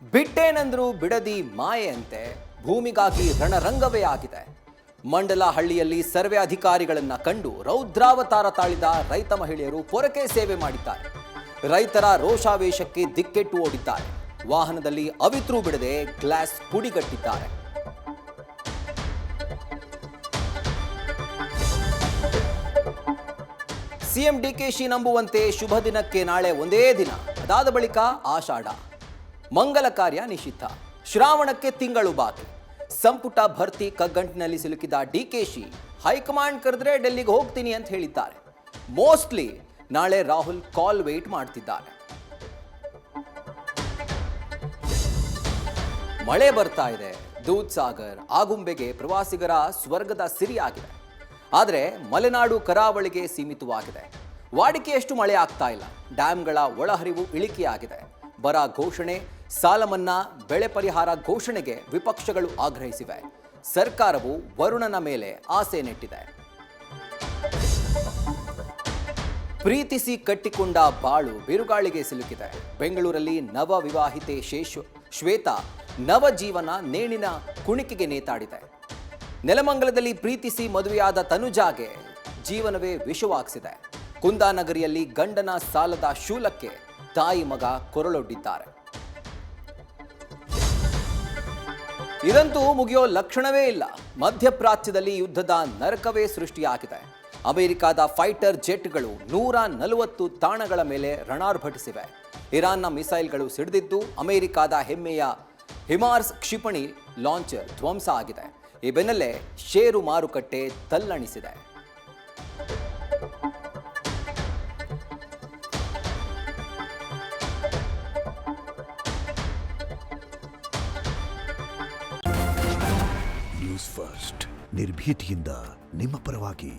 ಬಿಟ್ಟೇನೆಂದ್ರು ಬಿಡದಿ ಮಾಯೆಯಂತೆ ಭೂಮಿಗಾಗಿ ರಣರಂಗವೇ ಆಗಿದೆ. ಮಂಡಲಹಳ್ಳಿಯಲ್ಲಿ ಸರ್ವೆ ಅಧಿಕಾರಿಗಳನ್ನ ಕಂಡು ರೌದ್ರಾವತಾರ ತಾಳಿದ ರೈತ ಮಹಿಳೆಯರು ಪೊರಕೆ ಸೇವೆ ಮಾಡಿದ್ದಾರೆ. ರೈತರ ರೋಷಾವೇಶಕ್ಕೆ ದಿಕ್ಕೆಟ್ಟು ಓಡಿದ್ದಾರೆ. ವಾಹನದಲ್ಲಿ ಅವಿತ್ರು ಬಿಡದೆ ಗ್ಲಾಸ್ ಪುಡಿಗಟ್ಟಿದ್ದಾರೆ. ಸಿಎಂ ಡಿಕೆಶಿ ನಂಬುವಂತೆ ಶುಭ ದಿನಕ್ಕೆ ನಾಳೆ ಒಂದೇ ದಿನ, ಅದಾದ ಬಳಿಕ ಆಷಾಢ. ಮಂಗಲ ಕಾರ್ಯ ನಿಷಿದ್ಧ. ಶ್ರಾವಣಕ್ಕೆ ತಿಂಗಳು ಬಾಕಿ. ಸಂಪುಟ ಭರ್ತಿ ಕಗ್ಗಂಟಿನಲ್ಲಿ ಸಿಲುಕಿದ ಡಿಕೆಶಿ ಹೈಕಮಾಂಡ್ ಕರೆದ್ರೆ ಡೆಲ್ಲಿಗೆ ಹೋಗ್ತೀನಿ ಅಂತ ಹೇಳಿದ್ದಾರೆ. ಮೋಸ್ಟ್ಲಿ ನಾಳೆ ರಾಹುಲ್ ಕಾಲ್ ವೇಟ್ ಮಾಡ್ತಿದ್ದಾರೆ. ಮಳೆ ಬರ್ತಾ ಇದೆ. ದೂದ್ ಸಾಗರ್, ಆಗುಂಬೆಗೆ ಪ್ರವಾಸಿಗರ ಸ್ವರ್ಗದ ಸಿರಿಯಾಗಿದೆ. ಆದರೆ ಮಲೆನಾಡು ಕರಾವಳಿಗೆ ಸೀಮಿತವಾಗಿದೆ. ವಾಡಿಕೆಯಷ್ಟು ಮಳೆ ಆಗ್ತಾ ಇಲ್ಲ. ಡ್ಯಾಂಗಳ ಒಳಹರಿವು ಇಳಿಕೆಯಾಗಿದೆ. ಬರ ಘೋಷಣೆ, ಸಾಲ ಮನ್ನಾ, ಬೆಳೆ ಪರಿಹಾರ ಘೋಷಣೆಗೆ ವಿಪಕ್ಷಗಳು ಆಗ್ರಹಿಸಿವೆ. ಸರ್ಕಾರವು ವರುಣನ ಮೇಲೆ ಆಸೆ ನೆಟ್ಟಿದೆ. ಪ್ರೀತಿಸಿ ಕಟ್ಟಿಕೊಂಡ ಬಾಳು ಬಿರುಗಾಳಿಗೆ ಸಿಲುಕಿದೆ. ಬೆಂಗಳೂರಲ್ಲಿ ನವ ವಿವಾಹಿತೆ ಶ್ವೇತಾ ನವಜೀವನ ನೇಣಿನ ಕುಣಿಕೆಗೆ ನೇತಾಡಿದೆ. ನೆಲಮಂಗಲದಲ್ಲಿ ಪ್ರೀತಿಸಿ ಮದುವೆಯಾದ ತನುಜಾಗೆ ಜೀವನವೇ ವಿಷವಾಗ್ಸಿದೆ. ಕುಂದಾನಗರಿಯಲ್ಲಿ ಗಂಡನ ಸಾಲದ ಶೂಲಕ್ಕೆ ತಾಯಿ ಮಗ ಕೊರಳೊಡ್ಡಿದ್ದಾರೆ. ಇದಂತೂ ಮುಗಿಯೋ ಲಕ್ಷಣವೇ ಇಲ್ಲ. ಮಧ್ಯಪ್ರಾಚ್ಯದಲ್ಲಿ ಯುದ್ಧದ ನರಕವೇ ಸೃಷ್ಟಿಯಾಗಿದೆ. ಅಮೆರಿಕದ ಫೈಟರ್ ಜೆಟ್ಗಳು 140 ತಾಣಗಳ ಮೇಲೆ ರಣಾರ್ಭಟಿಸಿವೆ. ಇರಾನ್ನ ಮಿಸೈಲ್ಗಳು ಸಿಡಿದಿದ್ದು ಅಮೆರಿಕದ ಹೆಮ್ಮೆಯ ಹಿಮಾರ್ಸ್ ಕ್ಷಿಪಣಿ ಲಾಂಚರ್ ಧ್ವಂಸ ಆಗಿದೆ. ಈ ಬೆನ್ನಲ್ಲೇ ಷೇರು ಮಾರುಕಟ್ಟೆ ತಲ್ಲಣಿಸಿದೆ. ನ್ಯೂಸ್ ಫಸ್ಟ್ ನಿರ್ಭೀತಿಯಿಂದ ನಿಮ್ಮ ಪರವಾಗಿ.